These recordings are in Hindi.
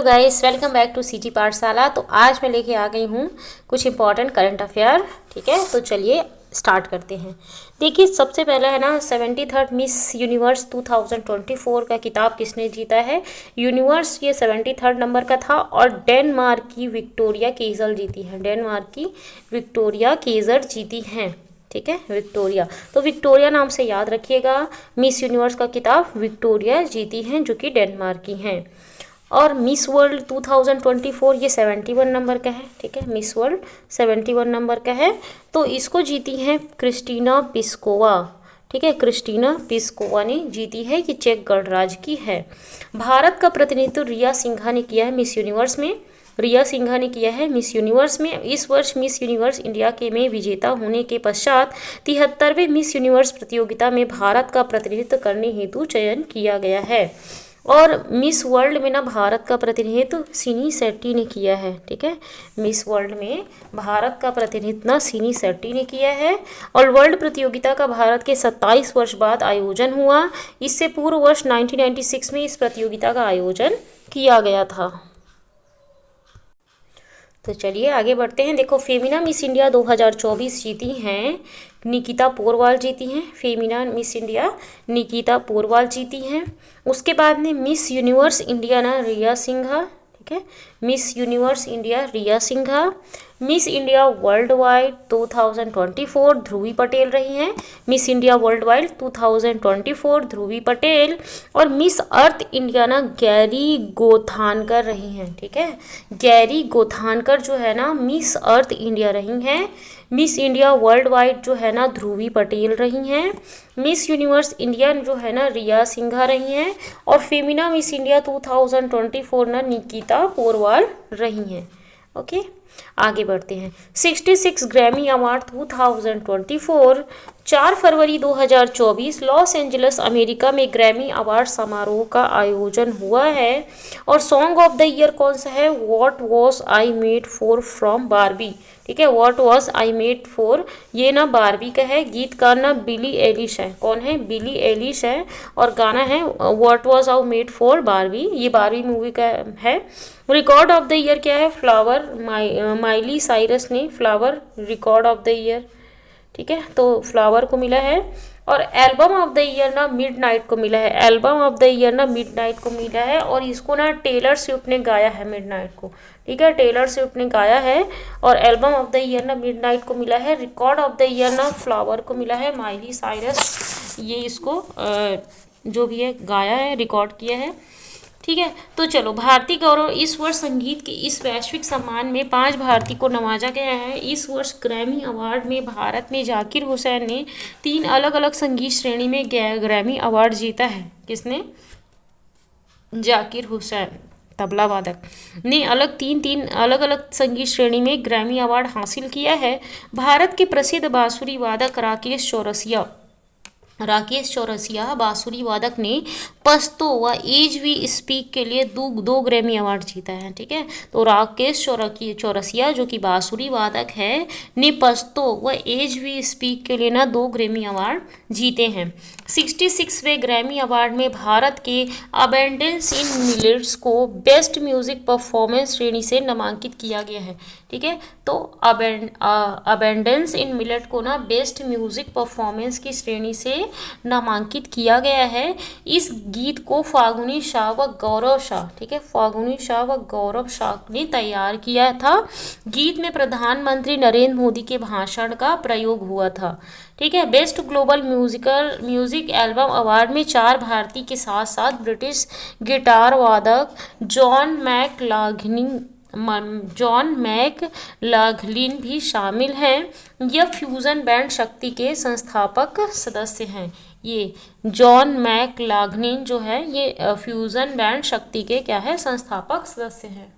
Guys, welcome back to City Pathshala. तो आज मैं लेके आ गई हूँ कुछ इंपॉर्टेंट करंट अफेयर। ठीक है, तो चलिए स्टार्ट करते हैं। देखिए, सबसे पहला है ना 73rd मिस यूनिवर्स 2024 का किताब किसने जीता है। यूनिवर्स ये 73rd नंबर का था और डेनमार्क की विक्टोरिया केजल जीती है। डेनमार्क की विक्टोरिया केजल जीती हैं। ठीक है, विक्टोरिया, तो विक्टोरिया नाम से याद रखिएगा। मिस यूनिवर्स का किताब विक्टोरिया जीती हैं जो कि डेनमार्क की हैं। और मिस वर्ल्ड 2024 ये 71 नंबर का है। ठीक है, मिस वर्ल्ड 71 नंबर का है, तो इसको जीती हैं क्रिस्टीना पिस्कोवा। ठीक है, क्रिस्टीना पिस्कोवा ने जीती है, ये चेक गणराज्य की है। भारत का प्रतिनिधित्व रिया सिंघा ने किया है मिस यूनिवर्स में। रिया सिंघा ने किया है मिस यूनिवर्स में। इस वर्ष मिस यूनिवर्स इंडिया के में विजेता होने के पश्चात 73वें मिस यूनिवर्स प्रतियोगिता में भारत का प्रतिनिधित्व करने हेतु चयन किया गया है। और मिस वर्ल्ड में ना भारत का प्रतिनिधित्व सिनी शेट्टी ने किया है। ठीक है, मिस वर्ल्ड में भारत का प्रतिनिधित्व ना सिनी शेट्टी ने किया है। और वर्ल्ड प्रतियोगिता का भारत के 27 वर्ष बाद आयोजन हुआ। इससे पूर्व वर्ष 1996 में इस प्रतियोगिता का आयोजन किया गया था। तो चलिए आगे बढ़ते हैं। देखो, फेमिना मिस इंडिया 2024 जीती हैं निकिता पोरवाल जीती हैं। फेमिना मिस इंडिया निकिता पोरवाल जीती हैं। उसके बाद में मिस यूनिवर्स इंडिया ना रिया सिंघा। ठीक है, miss universe India Riya Singha. Miss India worldwide 2024 Dhruvi Patel रही हैं। Miss India worldwide 2024 Dhruvi Patel. और मिस अर्थ इंडिया ना गैरी गोथानकर रही हैं। ठीक है, गैरी गोथानकर जो है ना मिस अर्थ इंडिया रही हैं। मिस इंडिया वर्ल्ड वाइड जो है ना ध्रुवी पटेल रही हैं। मिस यूनिवर्स इंडिया जो है ना रिया सिंघा रही हैं। और फेमिना मिस इंडिया 2024 ना निकिता पोरवाल रही हैं। ओके, आगे बढ़ते हैं। 66 ग्रैमी अवार्ड 2024 4 फरवरी 2024 लॉस एंजलिस अमेरिका में ग्रैमी अवार्ड समारोह का आयोजन हुआ है। और सॉन्ग ऑफ द ईयर कौन सा है। What was I made for from Barbie. ठीक है, what was I made for ये ना बारबी का है। गीतकार ना बिली एलिश है। कौन है, बिली एलिश है। और गाना है what was I made for Barbie, ये बारबी मूवी का है। रिकॉर्ड ऑफ द ईयर क्या है, फ्लावर। माइली साइरस ने flower record of the year. ठीक है, तो फ्लावर को मिला है। और एल्बम ऑफ द ईयर ना मिडनाइट को मिला है। एल्बम ऑफ द ईयर ना मिडनाइट को मिला है। और इसको ना टेलर स्विफ्ट ने गाया है मिडनाइट को। ठीक है, टेलर स्विफ्ट ने गाया है। और एल्बम ऑफ द ईयर ना मिडनाइट को मिला है। रिकॉर्ड ऑफ द ईयर ना फ्लावर को मिला है। माइली साइरस ये इसको जो भी है गाया है, रिकॉर्ड किया है। ठीक है, तो चलो, भारतीय गौरव। इस वर्ष संगीत के इस वैश्विक सम्मान में 5 भारतीय को नवाजा गया है। इस वर्ष ग्रैमी अवार्ड में भारत में जाकिर हुसैन ने 3 अलग अलग संगीत श्रेणी में ग्रैमी अवार्ड जीता है। किसने, जाकिर हुसैन तबला वादक ने तीन अलग अलग संगीत श्रेणी में ग्रैमी अवार्ड हासिल किया है। भारत के प्रसिद्ध बांसुरी वादक राकेश चौरसिया बांसुरी वादक ने पश्तो व एज वी स्पीक के लिए दो ग्रैमी अवार्ड जीता है। ठीक है, तो राकेश चौरसिया जो कि बांसुरी वादक है ने पश्तो व एज वी स्पीक के लिए ना 2 ग्रैमी अवार्ड जीते हैं। 66वें ग्रैमी अवार्ड में भारत के अबेंडेंस इन मिलेट्स को बेस्ट म्यूजिक परफॉर्मेंस श्रेणी से नामांकित किया गया है। ठीक है, तो अबेंडेंस इन मिलेट को ना बेस्ट म्यूजिक परफॉर्मेंस की श्रेणी से नामांकित किया गया है। इस गीत को फागुनी शाह व गौरव शाह, ठीक है, फागुनी शाह व गौरव शाह ने तैयार किया था। गीत में प्रधानमंत्री नरेंद्र मोदी के भाषण का प्रयोग हुआ था। ठीक है, best global music album award में 4 भारतीय के साथ साथ ब्रिटिश गिटार वादक जॉन मैकलाघलिन भी शामिल हैं। यह फ्यूजन बैंड शक्ति के संस्थापक सदस्य हैं। ये जॉन मैकलाघलिन जो है ये फ्यूजन बैंड शक्ति के क्या है, संस्थापक सदस्य हैं।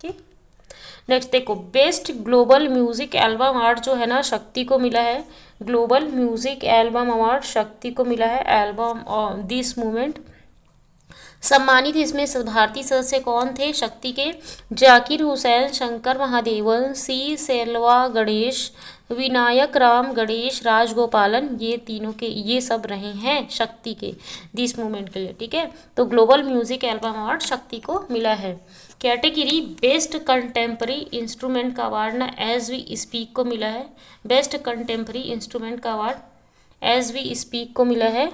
ठीक, नेक्स्ट देखो, best global music album award जो है ना शक्ति को मिला है। ग्लोबल म्यूजिक एल्बम अवार्ड शक्ति को मिला है। एल्बम दिस मूवमेंट सम्मानित इसमें भारतीय सदस्य कौन थे शक्ति के? जाकिर हुसैन, शंकर महादेवन, सी सेल्वा गणेश, विनायक राम गणेश, राजगोपालन, ये तीनों के ये सब रहे हैं शक्ति के दिस मूवमेंट के लिए। ठीक है, तो ग्लोबल म्यूजिक एल्बम अवार्ड शक्ति को मिला है। कैटेगरी बेस्ट कंटेम्प्रेरी इंस्ट्रूमेंट का अवार्ड ना एज वी स्पीक को मिला है। बेस्ट कंटेम्प्रेरी इंस्ट्रूमेंट का अवार्ड एज वी स्पीक को मिला है।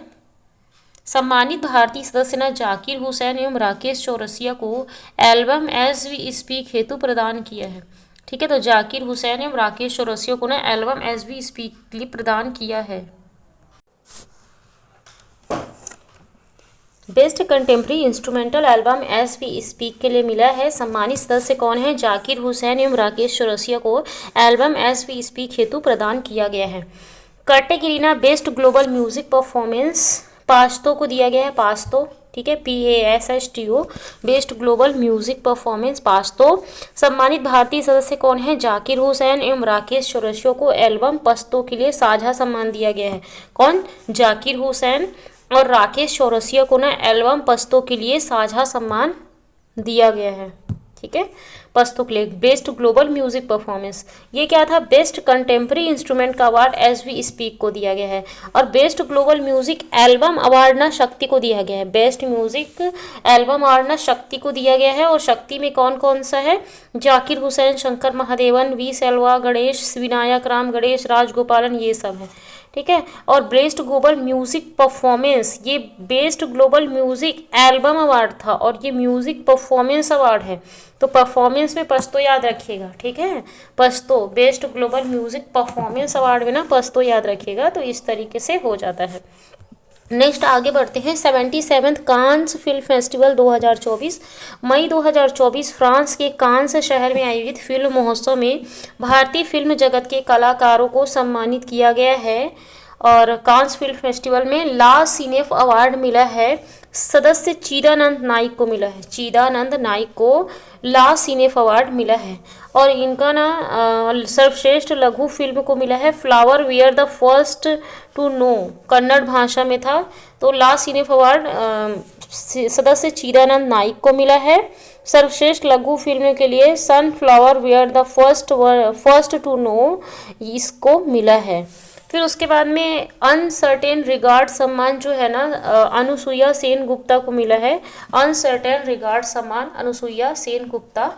सम्मानित भारतीय सदस्य ना जाकिर हुसैन एवं राकेश चौरसिया को एल्बम एज वी स्पीक हेतु प्रदान किया है। ठीक है, तो जाकिर हुसैन एवं राकेश चौरसिया को ना एल्बम एज वी स्पीक के लिए प्रदान किया है। Best contemporary instrumental album as we speak के लिए मिला है। सम्मानित सदस्य कौन है? जाकिर हुसैन एवं राकेश चौरसिया को एल्बम एज वी स्पीक हेतु प्रदान किया गया है। कैटेगरी ना best global music performance Pashto को दिया गया है। पाश्तो, ठीक है, PASHTO, best global music performance Pashto. सम्मानित भारतीय सदस्य कौन है? जाकिर हुसैन एवं राकेश चौरसिया को एल्बम पश्तो के लिए साझा सम्मान दिया गया है। कौन? जाकिर हुसैन और राकेश चौरसिया को ना एल्बम पश्तो के लिए साझा सम्मान दिया गया है। ठीक है, पश्तो के लिए बेस्ट ग्लोबल म्यूजिक परफॉर्मेंस। ये क्या था? बेस्ट कंटेम्प्रेरी इंस्ट्रूमेंट का अवार्ड एज वी स्पीक को दिया गया है। और best global music album award ना शक्ति को दिया गया है। बेस्ट म्यूजिक एल्बम अवार्ड ना शक्ति को दिया गया है। और शक्ति में कौन कौन सा है? जाकिर हुसैन, शंकर महादेवन, वी सेल्वा गणेश, विनायक राम गणेश, राजगोपालन, ये सब है। ठीक है, और बेस्ट ग्लोबल म्यूजिक परफॉर्मेंस, ये best global music album award था और ये म्यूजिक परफॉर्मेंस अवार्ड है। तो परफॉर्मेंस में पश्तो याद रखिएगा। ठीक है, Pashto best global music performance award में ना पश्तो याद रखिएगा। तो इस तरीके से हो जाता है। नेक्स्ट आगे बढ़ते हैं। 77th कांस फिल्म फेस्टिवल 2024 मई 2024 फ्रांस के कांस शहर में आयोजित फिल्म महोत्सव में भारतीय फिल्म जगत के कलाकारों को सम्मानित किया गया है। और कांस फिल्म फेस्टिवल में ला सिनेफ अवार्ड मिला है सदस्य चिदानंद नाइक को मिला है। चिदानंद नाइक को ला सिनेफ अवार्ड मिला है। और इनका ना सर्वश्रेष्ठ लघु फिल्म को मिला है flower we are the first to know, Kannada भाषा में था। तो ला सिनेफ अवार्ड सदस्य चिदानंद नाइक को मिला है। सर्वश्रेष्ठ लघु फिल्म के लिए sunflower we are the first to know इसको मिला है। फिर उसके बाद में अनसर्टेन रिगार्ड सम्मान जो है ना अनुसुईया सेन गुप्ता को मिला है। अनसर्टेन रिगार्ड सम्मान अनुसुईया सेन गुप्ता,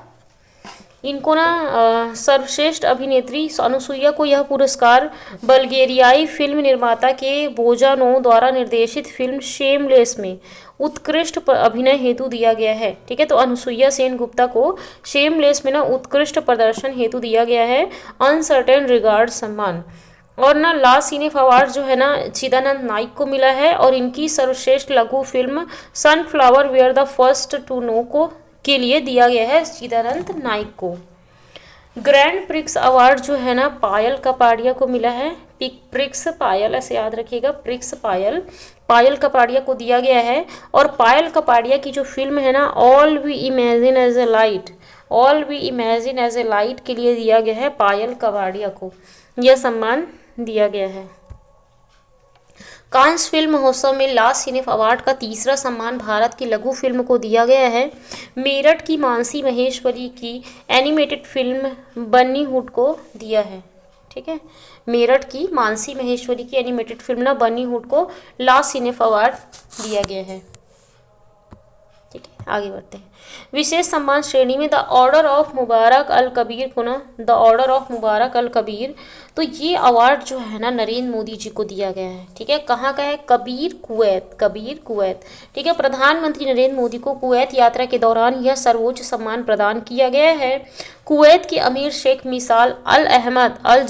इनको ना सर्वश्रेष्ठ अभिनेत्री अनुसुईया को यह पुरस्कार बल्गेरियाई फिल्म निर्माता के बोजानो द्वारा निर्देशित फिल्म शेमलेस में उत्कृष्ट अभिनय हेतु दिया गया है। ठीक है, तो अनुसुईया सेन गुप्ता को शेमलेस में ना उत्कृष्ट प्रदर्शन हेतु दिया गया है अनसर्टेन रिगार्ड सम्मान। और ना ला सिनेफ अवार्ड जो है ना चिदानंद नाइक को मिला है। और इनकी सर्वश्रेष्ठ लघु film sunflower we are the first to know को के लिए दिया गया है चिदानंद नाइक को। ग्रैंड प्रिक्स अवार्ड जो है ना पायल कपाड़िया को मिला है। प्रिक्स पायल ऐसे याद रखिएगा, प्रिक्स पायल कपाड़िया को दिया गया है। और पायल कपाड़िया की जो फिल्म है ना All We Imagine as a Light, All We Imagine as a Light के लिए दिया गया है पायल कपाड़िया को यह सम्मान दिया गया है। कांस फिल्म महोत्सव में ला सिनेफ अवार्ड का तीसरा सम्मान भारत की लघु फिल्म को दिया गया है। मेरठ की मानसी महेश्वरी की एनिमेटेड फिल्म बन्नी हुड को दिया है। ठीक है, मेरठ की मानसी महेश्वरी की एनिमेटेड फिल्म ना बन्नी हुड को ला सिनेफ अवार्ड दिया गया है। ठीक है, आगे बढ़ते हैं। विशेष सम्मान श्रेणी में द ऑर्डर ऑफ मुबारक अल कबीर को ना द ऑर्डर ऑफ मुबारक अल कबीर, तो ये अवार्ड जो है ना नरेंद्र मोदी जी को दिया गया है। ठीक है, कहाँ का है? कबीर कुवैत। ठीक है, प्रधानमंत्री नरेंद्र मोदी को कुवैत यात्रा के दौरान यह सर्वोच्च सम्मान प्रदान किया गया है। कुवैत के अमीर शेख मिसाल अल अहमद अल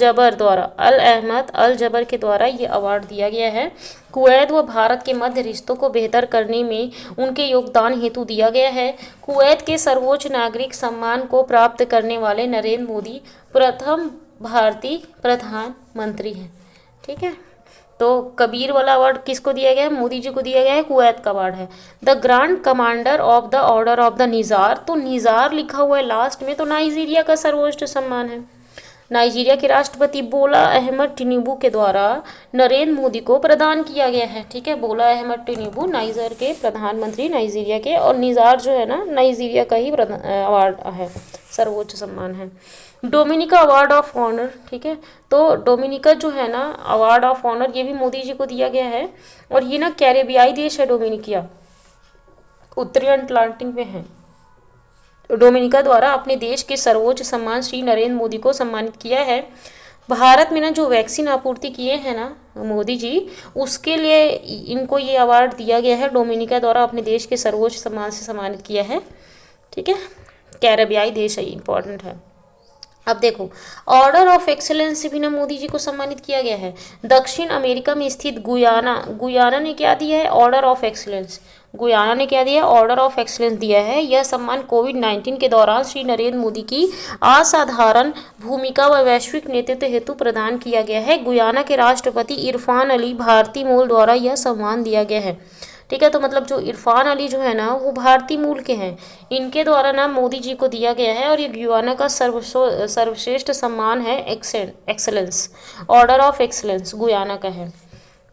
जबर के द्वारा ये अवार्ड दिया गया है। कुवैत व भारत के मध्य रिश्तों को बेहतर करने में उनके योगदान हेतु दिया गया है। कुवैत के सर्वोच्च नागरिक सम्मान को प्राप्त करने वाले नरेंद्र मोदी प्रथम भारतीय प्रधानमंत्री हैं। ठीक है, तो कबीर वाला अवार्ड किसको दिया गया है? मोदी जी को दिया गया है, कुवैत का अवार्ड है। The grand commander of the order of the Nizar, तो निज़ार लिखा हुआ है लास्ट में, तो नाइजीरिया का सर्वोच्च सम्मान है। नाइजीरिया के राष्ट्रपति बोला अहमद टिनुबू के द्वारा नरेंद्र मोदी को प्रदान किया गया है। ठीक है, बोला अहमद टिनुबू नाइजर के प्रधानमंत्री, नाइजीरिया के, और निजार जो है ना नाइजीरिया का ही अवार्ड है, सर्वोच्च सम्मान है। डोमिनिका अवार्ड ऑफ ऑनर, ठीक है, तो डोमिनिका जो है ना अवार्ड ऑफ ऑनर ये भी मोदी जी को दिया गया है। और ये ना कैरेबियाई देश है डोमिनिकिया, उत्तरी अटलांटिक में है। डोमिनिका द्वारा अपने देश के सर्वोच्च सम्मान श्री नरेंद्र मोदी को सम्मानित किया है। भारत में ना जो वैक्सीन आपूर्ति किए हैं ना मोदी जी, उसके लिए इनको ये अवार्ड दिया गया है, डोमिनिका द्वारा अपने देश के सर्वोच्च सम्मान से सम्मानित किया है। ठीक है, कैरेबियाई देश है, इंपॉर्टेंट है। अब देखो, ऑर्डर ऑफ एक्सीलेंस से भी ना मोदी जी को सम्मानित किया गया है। दक्षिण अमेरिका में स्थित गुयाना ने क्या दिया है, ऑर्डर ऑफ एक्सीलेंस। गुयाना ने क्या दिया, ऑर्डर ऑफ एक्सीलेंस दिया है। यह सम्मान कोविड-19 के दौरान श्री नरेंद्र मोदी की असाधारण भूमिका व वैश्विक नेतृत्व हेतु प्रदान किया गया है। गुयाना के राष्ट्रपति इरफान अली भारतीय मूल द्वारा यह सम्मान दिया गया है। ठीक है, तो मतलब जो इरफान अली जो है ना वो भारतीय मूल के हैं, इनके द्वारा ना मोदी जी को दिया गया है। और ये गुयाना का सर्वश्रेष्ठ सम्मान है, excellence, order of excellence Guyana का है।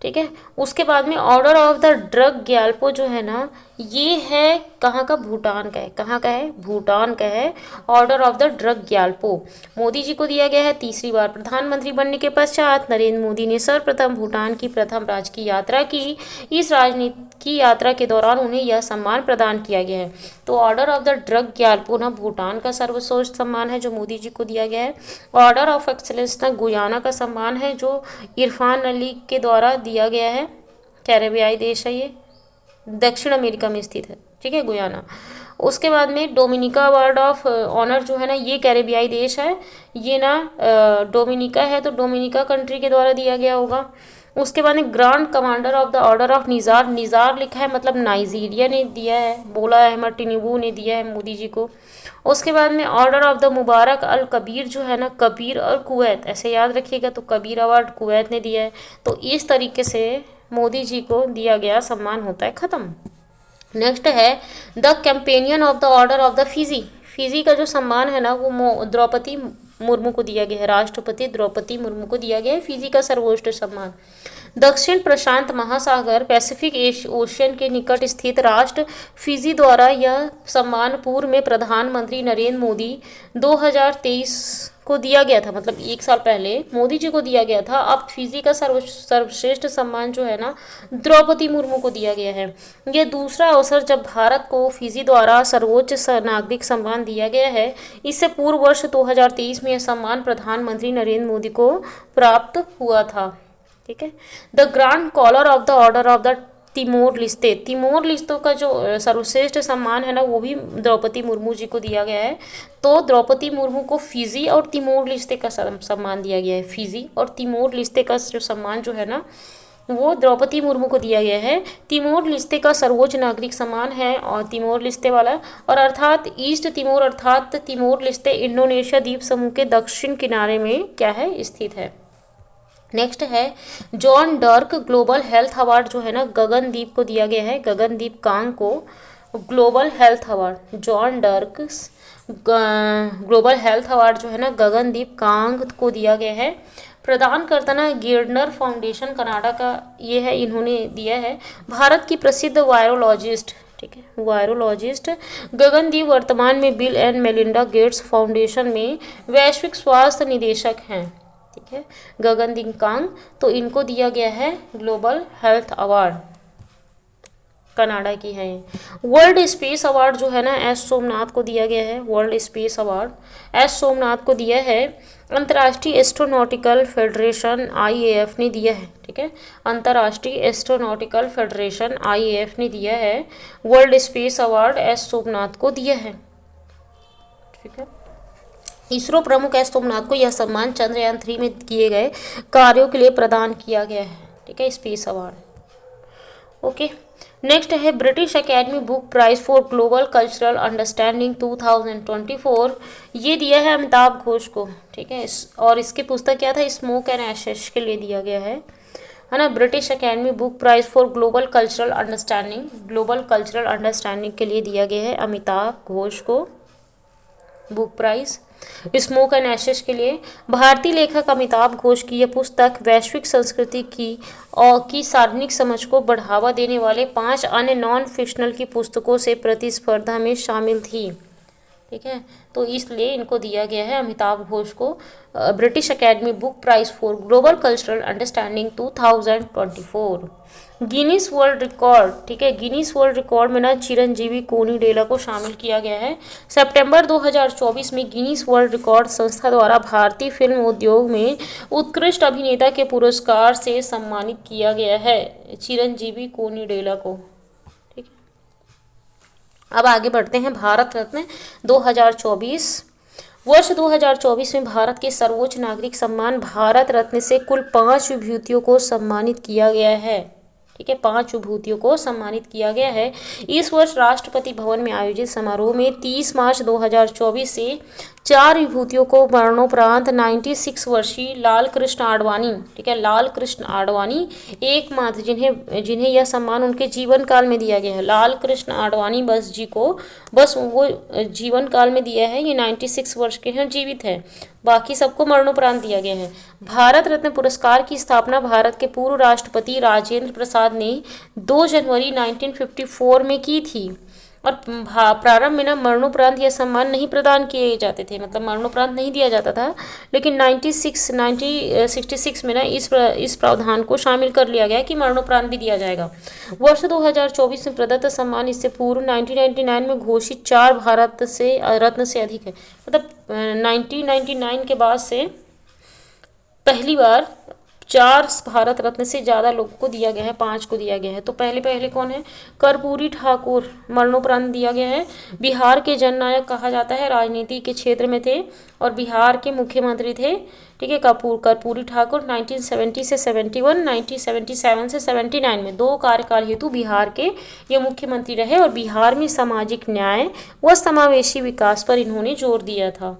ठीक है, उसके बाद में order of the Druk Gyalpo जो है ना ये है कहाँ का, भूटान का है। कहाँ का है, भूटान का है। Order of the Druk Gyalpo Modi ji को दिया गया है। तीसरी बार प्रधानमंत्री बनने के पश्चात नरेंद्र मोदी ने सर्वप्रथम भूटान की प्रथम राजकीय यात्रा की। इस राजनीतिक यात्रा के दौरान उन्हें यह सम्मान प्रदान किया गया है। तो order of the Druk Gyalpo ना भूटान का सर्वश्रेष्ठ सम्मान है जो मोदी जी को दिया गया है। ऑर्डर ऑफ एक्सेलेंस ना गुयाना का सम्मान है जो इरफान अली के द्वारा दिया गया है। कैरेबियाई देश है ये, दक्षिण अमेरिका में स्थित है। ठीक है, गुयाना। उसके बाद में डोमिनिका अवार्ड ऑफ ऑनर जो है ना ये कैरेबियाई देश है। ये ना डोमिनिका है, तो डोमिनिका कंट्री के द्वारा दिया गया होगा। उसके बाद में grand commander of the order of Nizar, Nizar लिखा है मतलब नाइजीरिया ने दिया है, बोला अहमद टिनुबू ने दिया है मोदी जी को। उसके बाद में ऑर्डर ऑफ द मुबारक अल कबीर जो है ना, कबीर और कुवैत, ऐसे याद रखिएगा, तो कबीर अवार्ड कुवैत ने दिया है। तो इस तरीके से मोदी जी को दिया गया सम्मान होता है खत्म। नेक्स्ट है the companion of the order of the Fiji. Fiji का जो सम्मान है ना वो द्रौपदी मुर्मू को दिया गया है, राष्ट्रपति द्रौपदी मुर्मू को दिया गया है फिजी का सर्वोच्च सम्मान। दक्षिण प्रशांत महासागर पैसिफिक ओशियन के निकट स्थित राष्ट्र फिजी द्वारा यह सम्मान पूर्व में प्रधानमंत्री नरेंद्र मोदी 2023 को दिया गया था, मतलब 1 साल पहले मोदी जी को दिया गया था। अब फिजी का सर्वश्रेष्ठ सम्मान जो है ना द्रौपदी मुर्मू को दिया गया है। यह दूसरा अवसर जब भारत को फिजी द्वारा सर्वोच्च नागरिक सम्मान दिया गया है। इससे पूर्व वर्ष 2023 में यह सम्मान प्रधानमंत्री नरेंद्र मोदी को प्राप्त हुआ था। ठीक है, the grand collar of the order of the Timor Leste, Timor लिस्तों का जो सर्वश्रेष्ठ सम्मान है ना वो भी द्रौपदी मुर्मू जी को दिया गया है। तो द्रौपदी मुर्मू को फिजी और तिमोर लिस्ते का सम्मान दिया गया है। फिजी और तिमोर लिस्ते का जो सम्मान जो है ना वो द्रौपदी मुर्मू को दिया गया है। तिमोर लिस्ते का सर्वोच्च नागरिक सम्मान है और तिमोर लिस्ते वाला, और अर्थात ईस्ट तिमोर अर्थात तिमोर लिस्ते इंडोनेशिया द्वीप समूह के दक्षिण किनारे में क्या है, स्थित है। नेक्स्ट है जॉन डर्क ग्लोबल हेल्थ अवार्ड जो है ना गगनदीप को दिया गया है, गगनदीप कांग को global health award. John डर्क global health award जो है ना गगनदीप कांग को दिया गया है। प्रदानकर्ता ना गिर्डनर फाउंडेशन कनाडा का ये है, इन्होंने दिया है। भारत की प्रसिद्ध वायरोलॉजिस्ट, ठीक है, वायरोलॉजिस्ट गगनदीप वर्तमान में bill and Melinda Gates foundation में वैश्विक स्वास्थ्य निदेशक हैं। ठीक है, गगनदीप कांग, तो इनको दिया गया है ग्लोबल हेल्थ अवार्ड, कनाडा की है। वर्ल्ड स्पेस अवार्ड जो है ना एस सोमनाथ को दिया गया है। World space award S Somnath को दिया है। अंतर्राष्ट्रीय एस्ट्रोनॉटिकल फेडरेशन IAF ने दिया है। ठीक है, अंतर्राष्ट्रीय एस्ट्रोनॉटिकल फेडरेशन IAF ने दिया है। World space award S Somnath को दिया है। ठीक है, इसरो प्रमुख एस सोमनाथ को यह सम्मान चंद्रयान 3 में किए गए कार्यों के लिए प्रदान किया गया है। ठीक है, स्पेस अवार्ड। ओके, नेक्स्ट है British Academy Book Prize for Global Cultural Understanding 2024। ये दिया है अमिताभ घोष को। ठीक है, और इसकी पुस्तक क्या था, स्मोक एंड एशेस के लिए दिया गया है ना। British Academy Book Prize for Global Cultural Understanding के लिए दिया गया है अमिताभ घोष को। Book prize. Smoke and Ashes के लिए भारतीय लेखक अमिताभ घोष की यह पुस्तक वैश्विक संस्कृति की सार्वजनिक समझ को बढ़ावा देने वाले 5 अन्य नॉन फिक्शनल की पुस्तकों से प्रतिस्पर्धा में शामिल थी। ठीक है, तो इसलिए इनको दिया गया है अमिताभ घोष को British Academy Book Prize for Global Cultural Understanding 2024। Guinness world record, ठीक है, गिनीज वर्ल्ड रिकॉर्ड में ना चिरंजीवी कोनिडेला को शामिल किया गया है। सितंबर 2024 में गिनीज वर्ल्ड रिकॉर्ड संस्था द्वारा भारतीय फिल्म उद्योग में उत्कृष्ट अभिनेता के पुरस्कार से सम्मानित किया गया है चिरंजीवी कोनिडेला को। अब आगे बढ़ते हैं भारत रत्न 2024। वर्ष 2024 में भारत के सर्वोच्च नागरिक सम्मान भारत रत्न से कुल 5 विभूतियों को सम्मानित किया गया है। ठीक है, 5 विभूतियों को सम्मानित किया गया है। इस वर्ष राष्ट्रपति भवन में आयोजित समारोह में 30 मार्च 2024 से 4 विभूतियों को मरणोपरांत 96 वर्षीय लाल कृष्ण आडवाणी, ठीक है, लाल कृष्ण आडवाणी एकमात्र जिन्हें यह सम्मान उनके जीवन काल में दिया गया है। लाल कृष्ण आडवाणी बस जी को बस वो जीवन काल में दिया है, ये 96 वर्ष के हैं, जीवित है, बाकी सबको मरणोपरांत दिया गया है। भारत रत्न पुरस्कार की स्थापना भारत के पूर्व राष्ट्रपति राजेंद्र प्रसाद ने 2 जनवरी 1954 में की थी और प्रारंभ में ना मरणोपरांत यह सम्मान नहीं प्रदान किए जाते थे, मतलब मरणोपरांत नहीं दिया जाता था, लेकिन 1966 में ना इस प्रावधान को शामिल कर लिया गया कि मरणोपरांत भी दिया जाएगा। वर्ष 2024 में प्रदत्त सम्मान इससे पूर्व 1999 में घोषित 4 भारत से रत्न से अधिक है, मतलब 1999 के बाद से पहली बार 4 भारत रत्न से ज़्यादा लोगों को दिया गया है, 5 को दिया गया है। तो पहले कौन है? कर्पूरी ठाकुर मरणोपरांत दिया गया है। बिहार के जननायक कहा जाता है, राजनीति के क्षेत्र में थे और बिहार के मुख्यमंत्री थे। ठीक है, कर्पूरी ठाकुर 1970 से 71, 1977 से 79 में 2 कार्यकाल हेतु बिहार के ये मुख्यमंत्री रहे और बिहार में सामाजिक न्याय व समावेशी विकास पर इन्होंने जोर दिया था।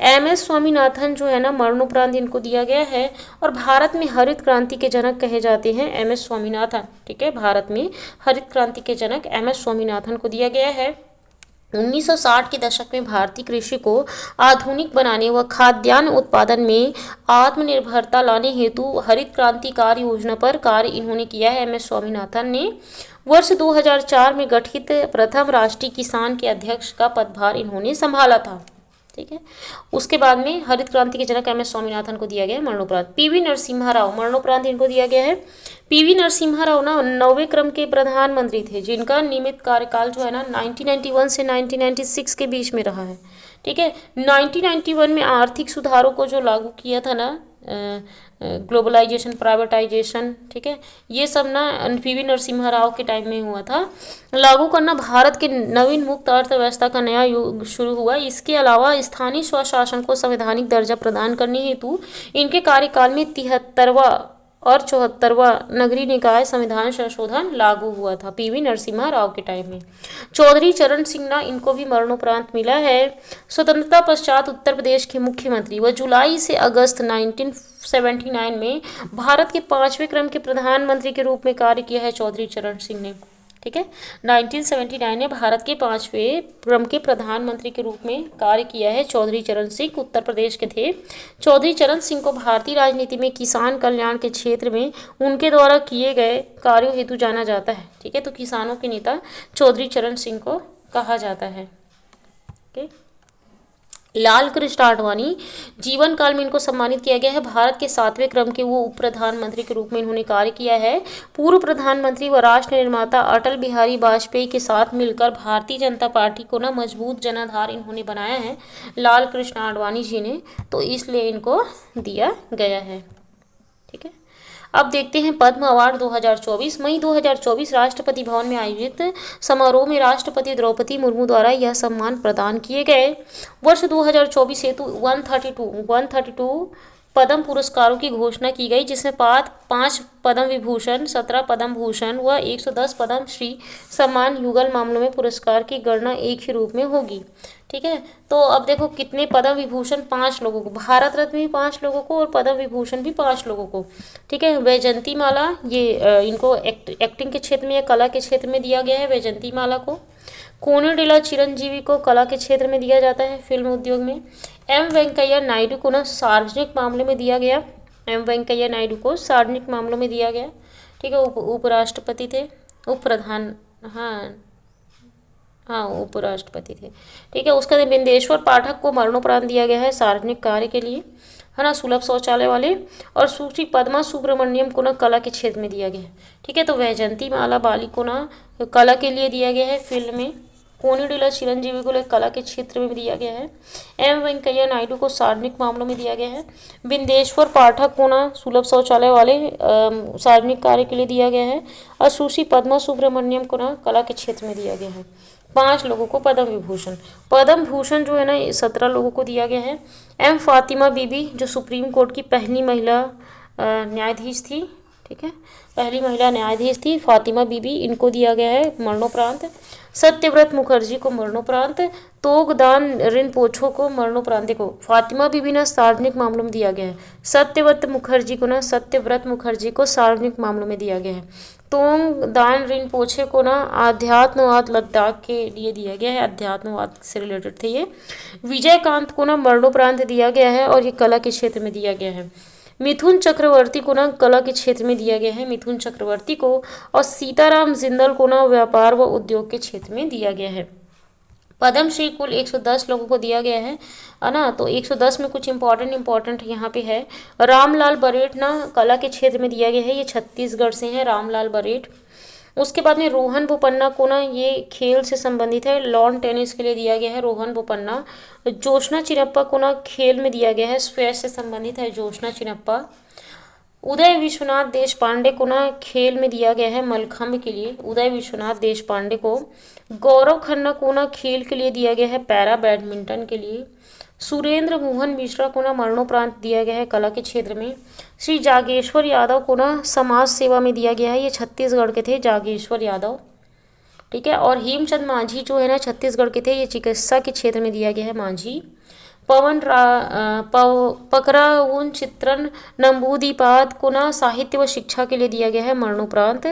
MS स्वामीनाथन जो है ना मरणोपरांत इनको दिया गया है और भारत में हरित क्रांति के जनक कहे जाते हैं MS स्वामीनाथन। ठीक है, भारत में हरित क्रांति के जनक MS स्वामीनाथन को दिया गया है। 1960 के दशक में भारतीय कृषि को आधुनिक बनाने व खाद्यान्न उत्पादन में आत्मनिर्भरता लाने हेतु हरित क्रांति कार्य योजना पर कार्य इन्होंने किया है MS स्वामीनाथन ने। वर्ष 2004 में गठित प्रथम राष्ट्रीय किसान के अध्यक्ष का पदभार इन्होंने संभाला था। ठीक है, उसके बाद में हरित क्रांति के जनक MS स्वामीनाथन को दिया गया है मरणोपरांत। PV नरसिम्हा राव मरणोपरांत इनको दिया गया है। PV नरसिम्हा राव ना 9वें क्रम के प्रधानमंत्री थे जिनका नियमित कार्यकाल जो है ना 1991 से 1996 के बीच में रहा है। ठीक है, 1991 में आर्थिक सुधारों को जो लागू किया था ना, ग्लोबलाइजेशन, प्राइवेटाइजेशन, ठीक है, ये सब ना PV नरसिम्हा राव के टाइम में हुआ था। लागू करना भारत के नवीन मुक्त अर्थव्यवस्था का नया युग शुरू हुआ। इसके अलावा स्थानीय स्वशासन को संवैधानिक दर्जा प्रदान करने हेतु इनके कार्यकाल में 73वां और 74वां नगरीय निकाय संविधान संशोधन लागू हुआ था PV नरसिम्हा राव के टाइम में। चौधरी चरण सिंह ना इनको भी मरणोपरांत मिला है। स्वतंत्रता पश्चात उत्तर प्रदेश के मुख्यमंत्री व जुलाई से अगस्त 1979 में भारत के 5वें क्रम के प्रधानमंत्री के रूप में कार्य किया है चौधरी चरण सिंह ने। ठीक है, 1979 में भारत के 5वें क्रम के प्रधानमंत्री के रूप में कार्य किया है चौधरी चरण सिंह, उत्तर प्रदेश के थे। चौधरी चरण सिंह को भारतीय राजनीति में किसान कल्याण के क्षेत्र में उनके द्वारा किए गए कार्यों हेतु जाना जाता है। ठीक है, तो किसानों के नेता चौधरी चरण सिंह को कहा जाता है। ठीक, लाल कृष्ण आडवाणी जीवन काल में इनको सम्मानित किया गया है। भारत के 7वें क्रम के वो उप प्रधानमंत्री के रूप में इन्होंने कार्य किया है। पूर्व प्रधानमंत्री व राष्ट्र निर्माता अटल बिहारी वाजपेयी के साथ मिलकर भारतीय जनता पार्टी को ना मजबूत जनाधार इन्होंने बनाया है लाल कृष्ण आडवाणी जी ने, तो इसलिए इनको दिया गया है। ठीक है, अब देखते हैं पद्म अवार्ड 2024। मई 2024 राष्ट्रपति भवन में आयोजित समारोह में राष्ट्रपति द्रौपदी मुर्मू द्वारा यह सम्मान प्रदान किए गए। वर्ष 2024 हेतु 132 पद्म पुरस्कारों की घोषणा की गई, जिसमें 5 पद्म विभूषण, 17 पद्म भूषण व 110 पद्म श्री सम्मान युगल मामलों में पुरस्कार की गणना एक ही रूप में होगी। ठीक है, तो अब देखो कितने पद्म विभूषण, 5 लोगों को, भारत रत्न भी 5 लोगों को और पद्म विभूषण भी 5 लोगों को। ठीक है, वैजयंती माला ये इनको एक्टिंग के क्षेत्र में या कला के क्षेत्र में दिया गया है वैजयंती माला को। कोनिडेला चिरंजीवी को कला के क्षेत्र में दिया जाता है फिल्म उद्योग में। एम वेंकैया नायडू को ना सार्वजनिक मामलों में दिया गया। एम वेंकैया नायडू को सार्वजनिक मामलों में दिया गया। ठीक है, उपराष्ट्रपति थे, उप प्रधान, हाँ हाँ उपराष्ट्रपति थे। ठीक है, उसका बिंदेश्वर पाठक को मरणोपरांत दिया गया है सार्वजनिक कार्य के लिए, है ना, सुलभ शौचालय वाले। और सुश्री पद्मा सुब्रमण्यम को ना कला के क्षेत्र में दिया गया है। ठीक है, तो वैजंती माला बाली को ना कला के लिए दिया गया है फिल्म में। कोनिडेला चिरंजीवी को कला के क्षेत्र में दिया गया है। एम वेंकैया नायडू को सार्वजनिक मामलों में दिया गया है। बिंदेश्वर पाठक को ना सुलभ शौचालय वाले सार्वजनिक कार्य के लिए दिया गया है। और सुश्री पद्मा सुब्रमण्यम को ना कला के क्षेत्र में दिया गया है। 5 लोगों को पद्म विभूषण, पद्म भूषण जो है ना 17 लोगों को दिया गया है। एम फातिमा बीबी जो सुप्रीम कोर्ट की पहली महिला न्यायाधीश थी। ठीक है, पहली महिला न्यायाधीश थी फातिमा बीबी, इनको दिया गया है मरणोपरांत। सत्यव्रत मुखर्जी को मरणोपरांत। तोगदान रिनपोछो को मरणोपरांत। देखो फातिमा बीबी ना सार्वजनिक मामलों में दिया गया है, सत्यव्रत मुखर्जी को सार्वजनिक मामलों में दिया गया है। तोगदान रिनपोछे को ना आध्यात्मवाद लद्दाख के लिए दिया गया है, अध्यात्मवाद से रिलेटेड थे ये। विजयकांत को ना मरणोपरांत दिया गया है और ये कला के क्षेत्र में दिया गया है। मिथुन चक्रवर्ती को ना कला के क्षेत्र में दिया गया है, मिथुन चक्रवर्ती को। और सीताराम जिंदल को ना व्यापार व उद्योग के क्षेत्र में दिया गया है। पद्मश्री कुल 110 लोगों को दिया गया है ना। तो 110 में कुछ इंपॉर्टेंट यहाँ पे है। रामलाल बरेठ ना कला के क्षेत्र में दिया गया है, ये छत्तीसगढ़ से हैं रामलाल बरेठ। उसके बाद में रोहन बोपन्ना को ना ये खेल से संबंधित है, लॉन टेनिस के लिए दिया गया है रोहन बोपन्ना। जोशना चिनप्पा को ना खेल में दिया गया है, स्क्वैश से संबंधित है जोशना चिनप्पा। उदय विश्वनाथ देशपांडे को ना खेल में दिया गया है मलखम्ब के लिए, उदय विश्वनाथ देशपांडे को। गौरव खन्ना को ना खेल के लिए दिया गया है पैरा बैडमिंटन के लिए। सुरेंद्र मोहन मिश्रा को ना मरणोपरांत दिया गया है कला के क्षेत्र में। श्री जागेश्वर यादव को ना समाज सेवा में दिया गया है, ये छत्तीसगढ़ के थे जागेश्वर यादव। ठीक है, और हेमचंद मांझी जो है ना छत्तीसगढ़ के थे, ये चिकित्सा के क्षेत्र में दिया गया है मांझी। पकराउन चित्रन नंबूदीपाद को ना साहित्य व शिक्षा के लिए दिया गया है मरणोपरांत।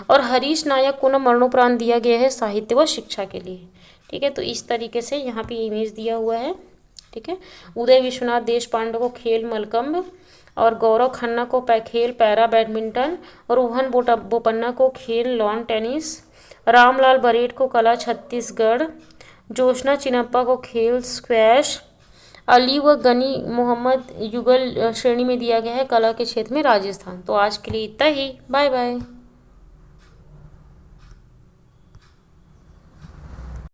और हरीश नायक को ना मरणोपरांत दिया गया है साहित्य व शिक्षा के लिए। ठीक है, तो इस तरीके से यहाँ पे इमेज दिया हुआ है। ठीक है, उदय विश्वनाथ देशपांडे को खेल मलकम्ब, और गौरव खन्ना को खेल पैरा बैडमिंटन, और रोहन बोपन्ना को खेल लॉन टेनिस, रामलाल बरेठ को कला छत्तीसगढ़, जोशना चिनप्पा को खेल स्क्वैश, अली व गनी मोहम्मद युगल श्रेणी में दिया गया है कला के क्षेत्र में राजस्थान। तो आज के लिए इतना ही, बाय बाय।